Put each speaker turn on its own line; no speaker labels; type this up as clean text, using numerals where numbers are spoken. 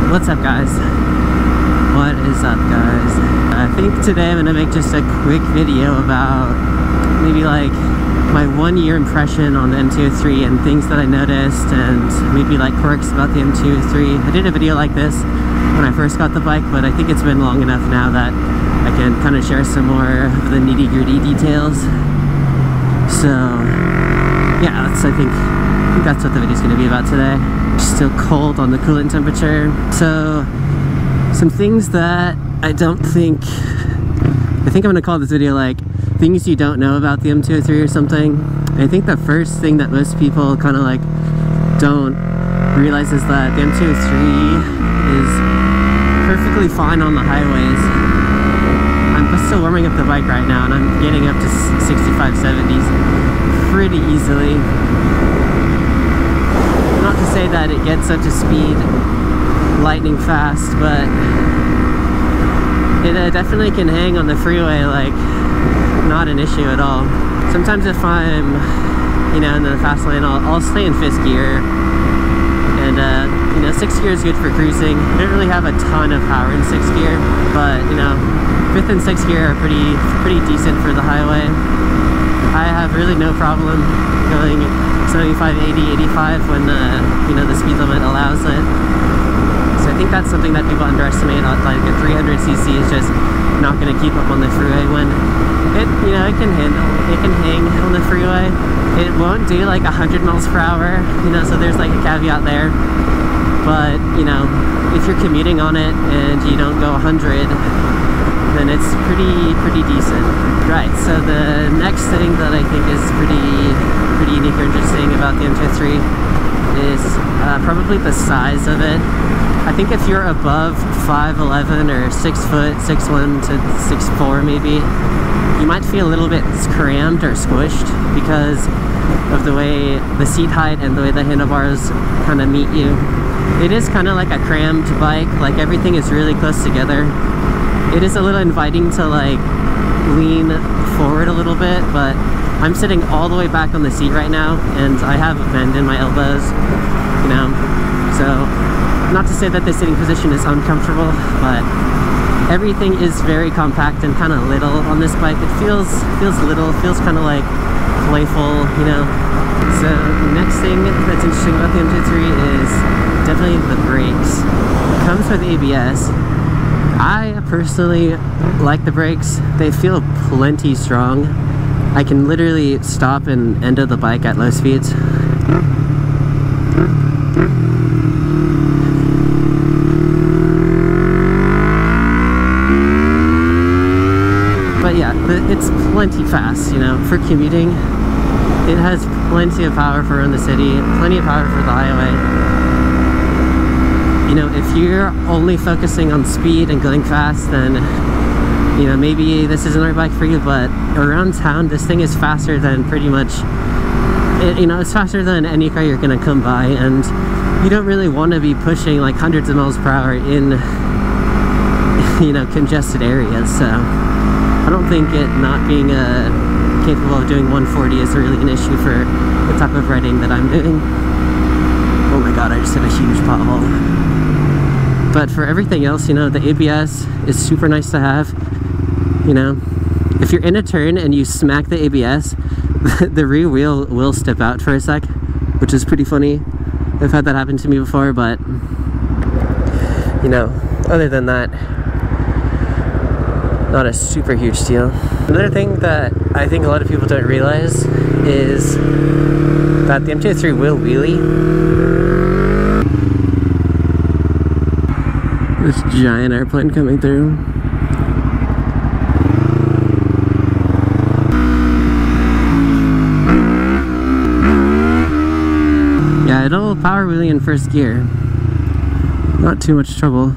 What's up, guys? What is up, guys? I think today I'm gonna make just a quick video about maybe like my 1 year impression on the MT-03 and things that I noticed, and maybe like quirks about the MT-03. I did a video like this when I first got the bike, but I think it's been long enough now that I can kind of share some more of the nitty-gritty details. So yeah, I think that's what the video is going to be about today. Still cold on the coolant temperature. So some things that I think I'm going to call this video like things you don't know about the MT-03 or something. I think the first thing that most people kind of like don't realize is that the MT-03 is perfectly fine on the highways. I'm still warming up the bike right now and I'm getting up to 65, 70s pretty easily. Not to say that it gets up to speed lightning fast, but it definitely can hang on the freeway like not an issue at all. Sometimes if I'm, in the fast lane, I'll stay in 5th gear, and 6th gear is good for cruising. I don't really have a ton of power in 6th gear, but 5th and 6th gear are pretty decent for the highway. I have really no problem going 75, 80, 85 when the speed limit allows it. So I think that's something that people underestimate. Like a 300cc is just not going to keep up on the freeway when it can hang on the freeway. It won't do like 100 miles per hour, so there's like a caveat there. But if you're commuting on it and you don't go 100, then it's pretty decent. Right, so the next thing that I think is pretty unique or interesting about the MT-03 is probably the size of it. I think if you're above 5'11" or 6 foot, 6'1" to 6'4" maybe, you might feel a little bit crammed or squished because of the way the seat height and the way the handlebars kind of meet you. It is kind of like a crammed bike, like everything is really close together. It is a little inviting to like lean forward a little bit, but I'm sitting all the way back on the seat right now and I have a bend in my elbows, so not to say that the sitting position is uncomfortable, but everything is very compact and kind of little on this bike. It feels little, feels kind of like playful, So the next thing that's interesting about the MT-03 is definitely the brakes. It comes with ABS. I personally like the brakes. They feel plenty strong. I can literally stop and end of the bike at low speeds. But yeah, it's plenty fast, for commuting. It has plenty of power for in the city, plenty of power for the highway. If you're only focusing on speed and going fast, then maybe this isn't the right bike for you, but around town this thing is faster than pretty much it's faster than any car you're gonna come by, and you don't really want to be pushing like hundreds of miles per hour in congested areas. So I don't think it not being capable of doing 140 is really an issue for the type of riding that I'm doing. Oh my god, I just hit a huge pothole. But for everything else, the ABS is super nice to have. If you're in a turn and you smack the ABS, the rear wheel will step out for a sec, which is pretty funny. I've had that happen to me before, but other than that, not a super huge deal. Another thing that I think a lot of people don't realize is that the MT-03 will wheelie. This giant airplane coming through. Yeah, it'll power wheelie in 1st gear. Not too much trouble.